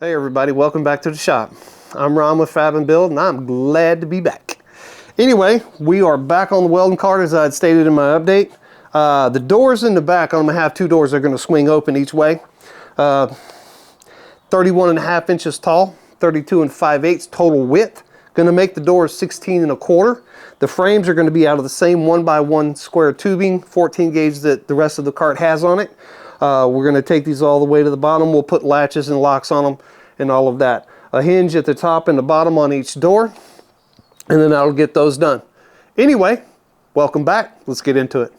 Hey everybody, welcome back to the shop. I'm Ron with Fab and Build, and I'm glad to be back. Anyway, we are back on the welding cart as I had stated in my update. The doors in the back, I'm going to have two doors that are going to swing open each way. 31.5 inches tall, 32 5/8 total width. Going to make the doors 16 1/4. The frames are going to be out of the same 1x1 square tubing, 14 gauge that the rest of the cart has on it. We're going to take these all the way to the bottom. We'll put latches and locks on them and all of that. A hinge at the top and the bottom on each door, and then that'll get those done. Anyway, welcome back. Let's get into it.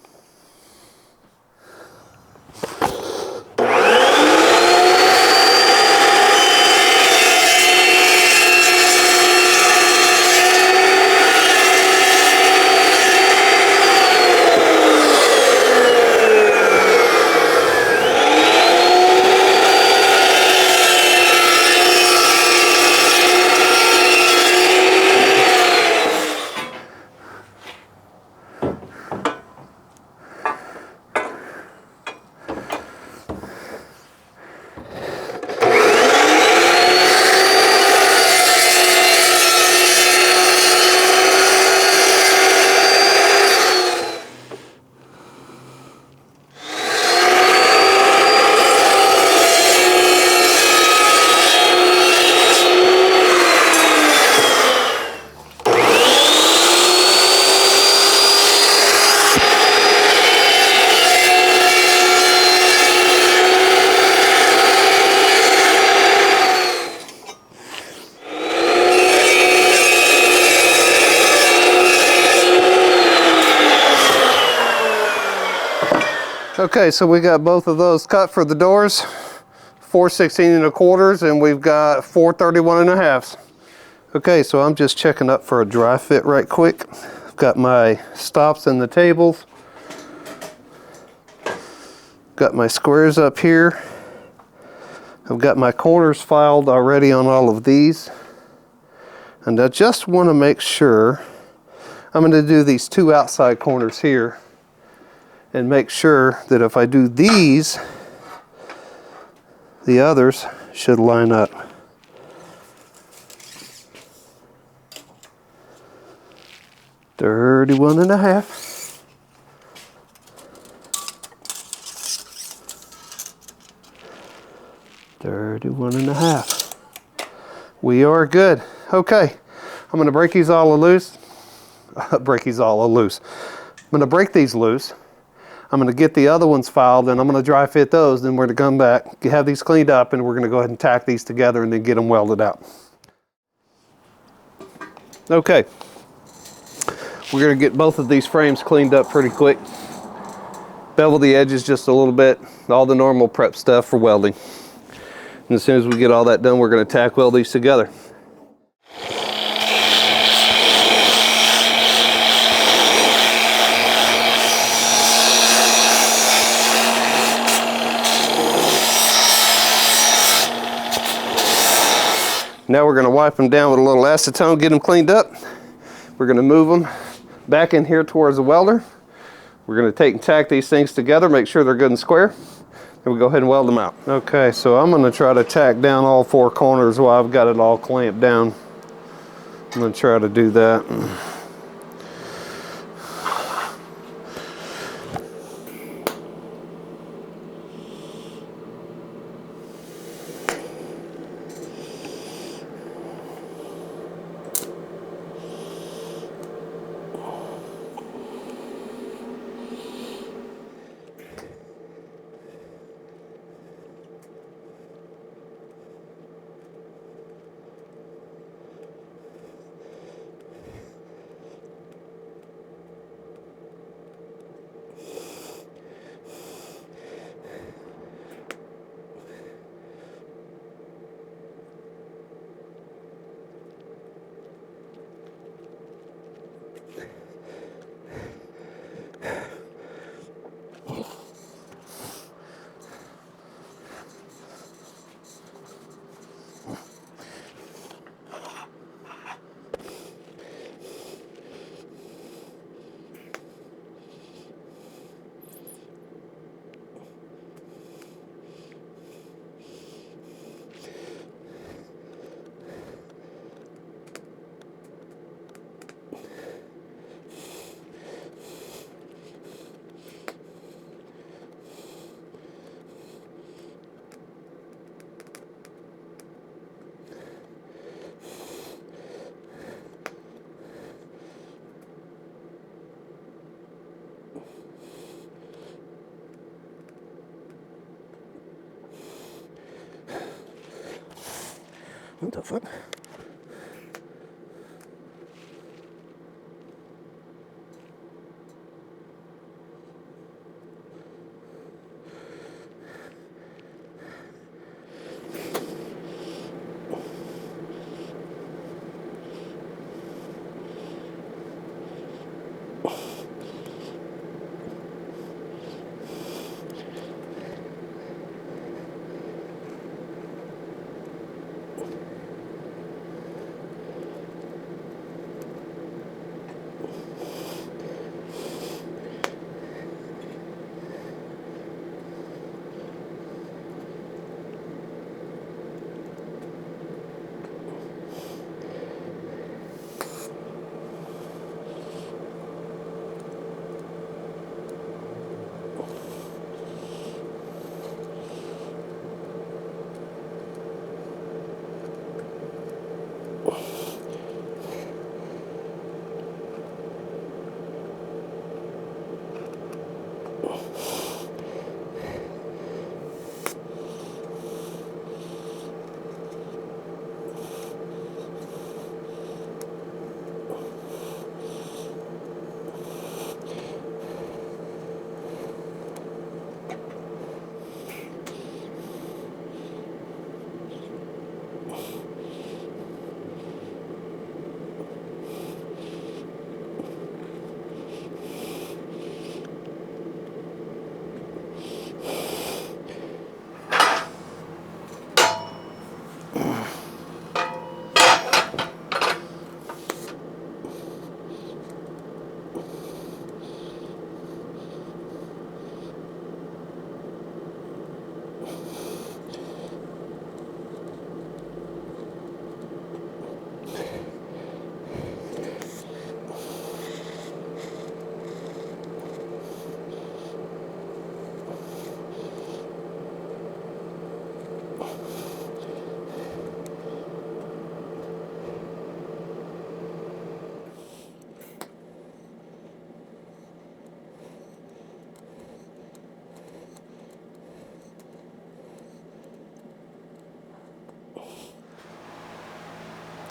Okay, so we got both of those cut for the doors, 4 16 1/4, and we've got 4 31 1/2. Okay, so I'm just checking up for a dry fit right quick. I've got my stops in the tables. Got my squares up here. I've got my corners filed already on all of these. And I just want to make sure, I'm going to do these two outside corners here and make sure that if I do these, the others should line up. $31 1/2. $31 1/2. We are good. Okay, I'm going to break these all loose. I'm going to break these loose. I'm going to get the other ones filed, and I'm going to dry fit those. Then we're going to come back, have these cleaned up, and we're going to go ahead and tack these together and then get them welded out. Okay, we're going to get both of these frames cleaned up pretty quick. Bevel the edges just a little bit, all the normal prep stuff for welding. And as soon as we get all that done, we're going to tack weld these together. Now we're going to wipe them down with a little acetone, get them cleaned up. We're going to move them back in here towards the welder. We're going to take and tack these things together, make sure they're good and square. Then we'll go ahead and weld them out. Okay, so I'm going to try to tack down all four corners while I've got it all clamped down. I'm going to try to do that. What the fuck?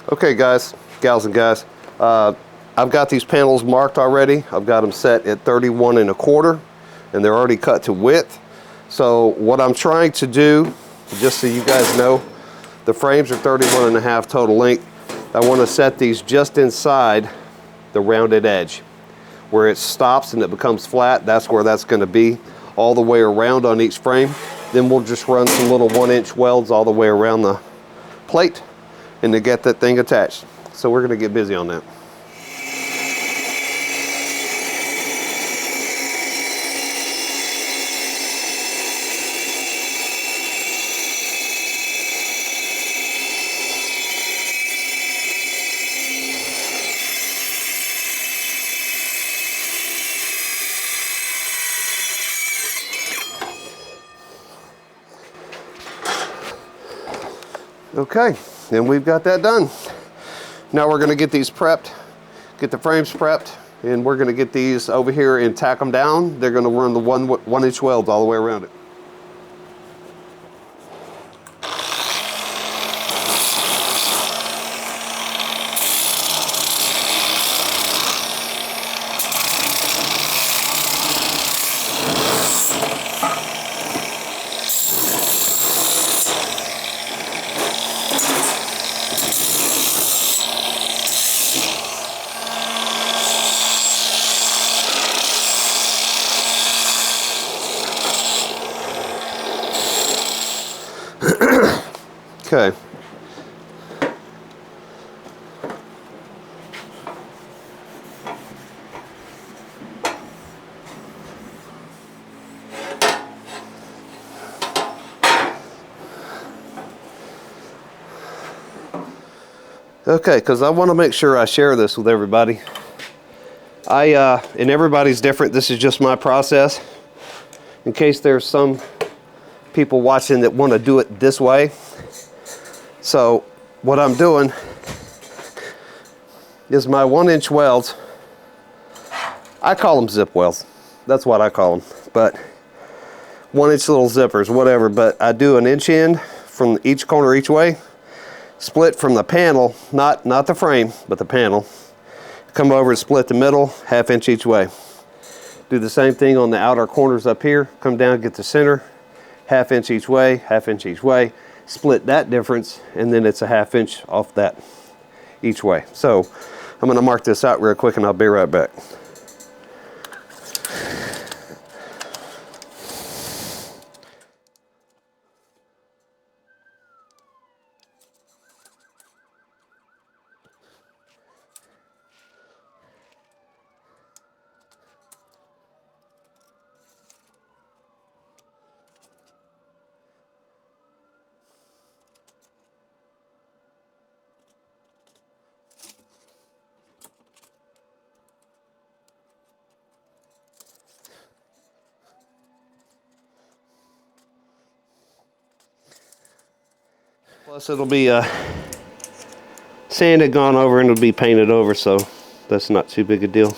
Okay guys, gals and guys, I've got these panels marked already. I've got them set at 31 1/4 and they're already cut to width. So what I'm trying to do, just so you guys know, the frames are 31 1/2 total length. I want to set these just inside the rounded edge. Where it stops and it becomes flat, that's where that's going to be all the way around on each frame. Then we'll just run some little 1-inch welds all the way around the plate and to get that thing attached. So we're going to get busy on that. Okay, and we've got that done. Now we're going to get these prepped, get the frames prepped, and we're going to get these over here and tack them down. They're going to run the 1-inch welds all the way around it. Okay. Okay, because I want to make sure I share this with everybody. And everybody's different. This is just my process. In case there's some people watching that want to do it this way. So what I'm doing is my 1-inch welds. I call them zip welds. That's what I call them. But 1-inch little zippers, whatever. But I do an inch in from each corner each way. split from the panel, not the frame, but the panel. Come over and split the middle, 1/2 inch each way. Do the same thing on the outer corners up here. Come down, get the center, 1/2 inch each way, 1/2 inch each way. Split that difference, and then it's a 1/2 inch off that each way. So I'm gonna mark this out real quick and I'll be right back. Plus it'll be sanded, gone over, and it'll be painted over, so that's not too big a deal.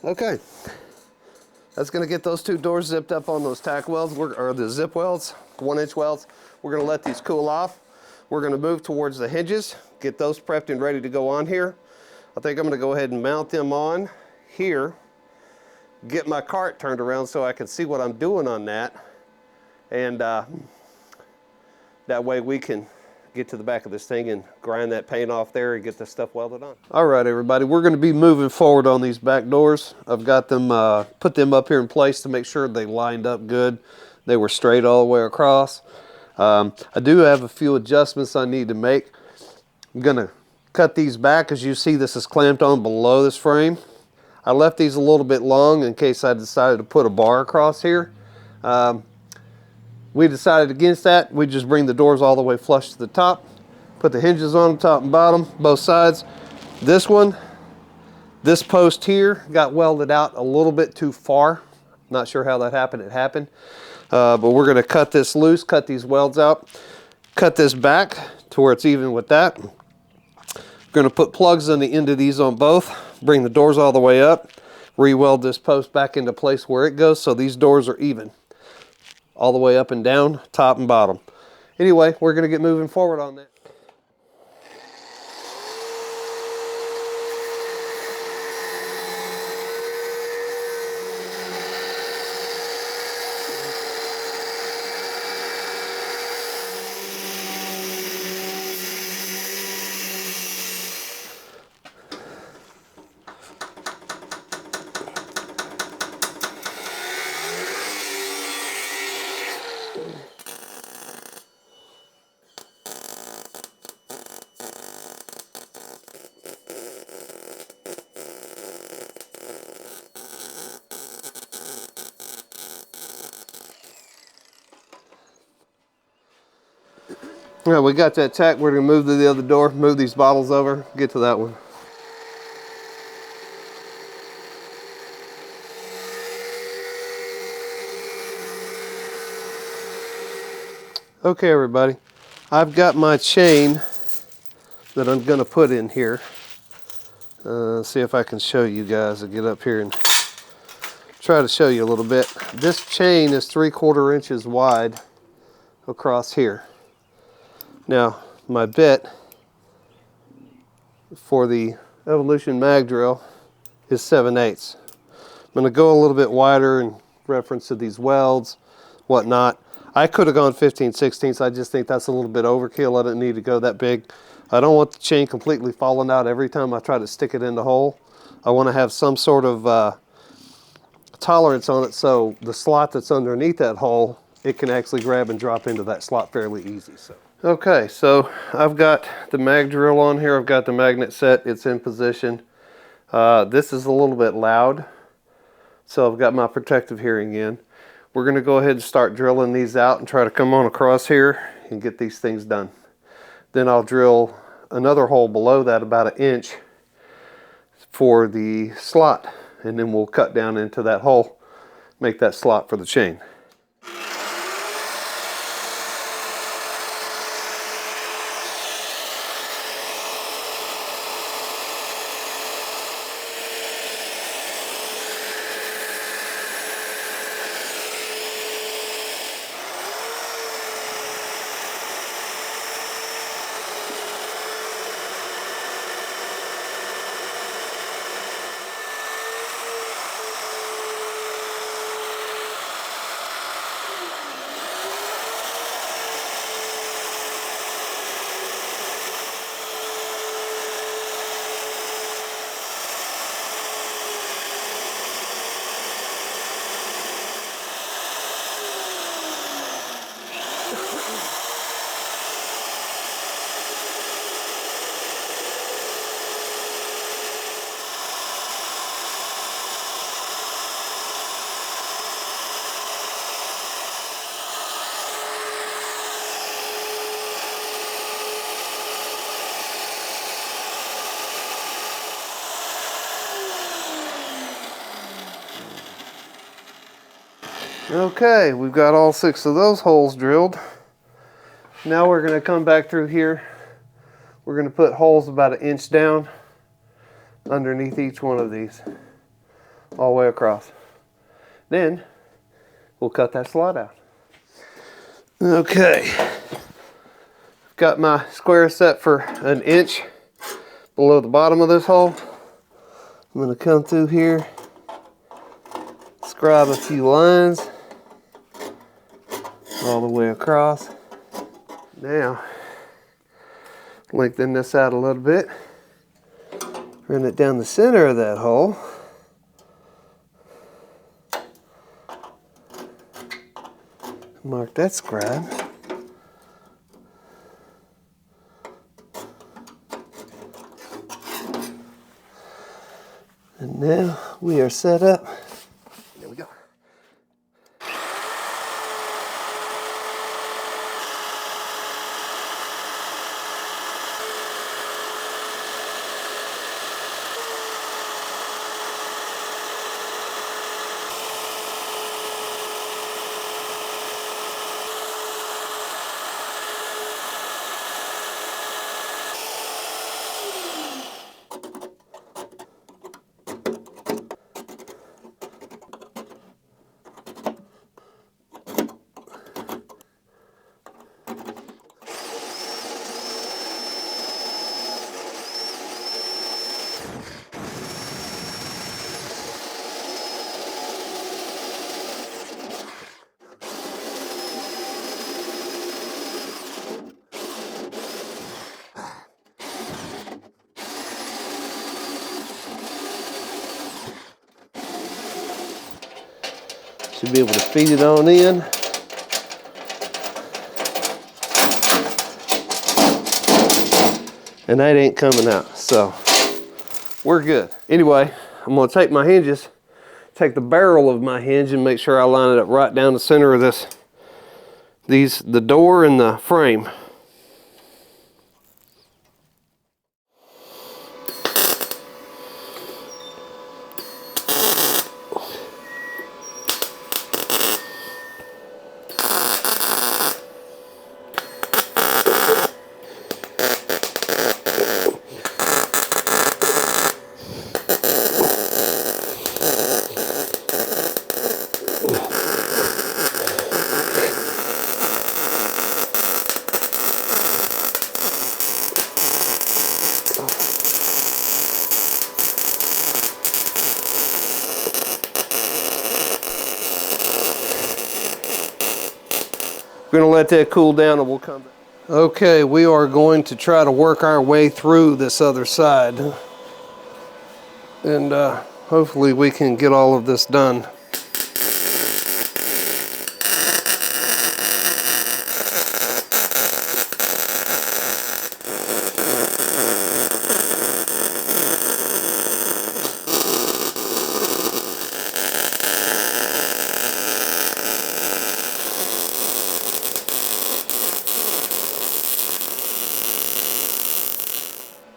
Okay, that's going to get those two doors zipped up on those tack welds, or the zip welds, 1-inch welds. We're going to let these cool off. We're going to move towards the hinges, get those prepped and ready to go on here. I think I'm going to go ahead and mount them on here, get my cart turned around so I can see what I'm doing on that, and that way we can get to the back of this thing and grind that paint off there and get this stuff welded on. All right, everybody, we're going to be moving forward on these back doors. I've got them, put them up here in place to make sure they lined up good. They were straight all the way across. I do have a few adjustments I need to make. I'm going to cut these back. As you see, this is clamped on below this frame. I left these a little bit long in case I decided to put a bar across here. We decided against that. We just bring the doors all the way flush to the top, put the hinges on them, top and bottom, both sides. This one, this post here got welded out a little bit too far. Not sure how that happened. It happened. But we're going to cut this loose, cut these welds out, cut this back to where it's even with that. We're going to put plugs on the end of these on both, bring the doors all the way up, re-weld this post back into place where it goes so these doors are even all the way up and down, top and bottom. Anyway, we're going to get moving forward on that. All right, we got that tack. We're going to move to the other door, move these bottles over, get to that one. Okay, everybody, I've got my chain that I'm going to put in here. See if I can show you guys. I'll get up here and try to show you a little bit. This chain is 3/4 inches wide across here. Now, my bit for the Evolution mag drill is 7/8. I'm going to go a little bit wider in reference to these welds, whatnot. I could have gone 15/16. I just think that's a little bit overkill. I didn't need to go that big. I don't want the chain completely falling out every time I try to stick it in the hole. I want to have some sort of tolerance on it so the slot that's underneath that hole, it can actually grab and drop into that slot fairly easy. Okay, so I've got the mag drill on here. I've got the magnet set. It's in position. This is a little bit loud, so I've got my protective hearing in. We're going to go ahead and start drilling these out and try to come on across here and get these things done. Then I'll drill another hole below that about 1 inch for the slot, and then we'll cut down into that hole, make that slot for the chain. Okay, we've got all 6 of those holes drilled. Now we're going to come back through here. We're going to put holes about 1 inch down underneath each one of these, all the way across. Then we'll cut that slot out. Okay, got my square set for 1 inch below the bottom of this hole. I'm going to come through here, scribe a few lines all the way across. Now, lengthen this out a little bit, run it down the center of that hole. Mark that scribe. And now we are set up. There we go. Should be able to feed it on in. And that ain't coming out, so we're good. Anyway, I'm gonna take my hinges, take the barrel of my hinge and make sure I line it up right down the center of the door and the frame. We're gonna let that cool down and we'll come back. Okay, we are going to try to work our way through this other side. And hopefully we can get all of this done.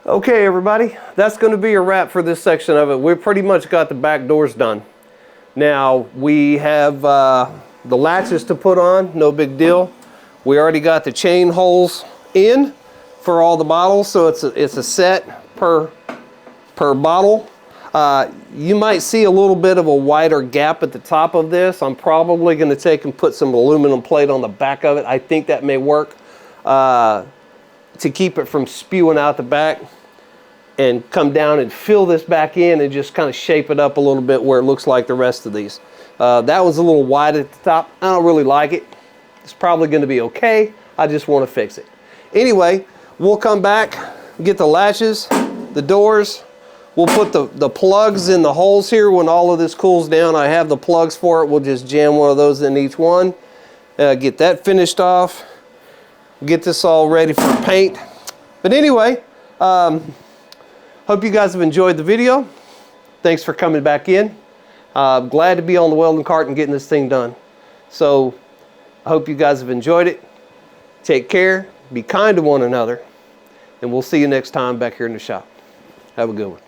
Okay, everybody, that's going to be a wrap for this section of it. We've pretty much got the back doors done. Now, we have the latches to put on, no big deal. We already got the chain holes in for all the bottles, so it's a set per bottle. You might see a little bit of a wider gap at the top of this. I'm probably going to take and put some aluminum plate on the back of it. I think that may work to keep it from spewing out the back, and come down and fill this back in and just kind of shape it up a little bit where it looks like the rest of these. That was a little wide at the top. I don't really like it. It's probably going to be okay. I just want to fix it. Anyway, we'll come back, get the latches, the doors. We'll put the plugs in the holes here when all of this cools down. I have the plugs for it. We'll just jam one of those in each one. Get that finished off. Get this all ready for paint. But anyway, hope you guys have enjoyed the video. Thanks for coming back in. Glad to be on the welding cart and getting this thing done. So I hope you guys have enjoyed it. Take care, be kind to one another, and we'll see you next time back here in the shop. Have a good one.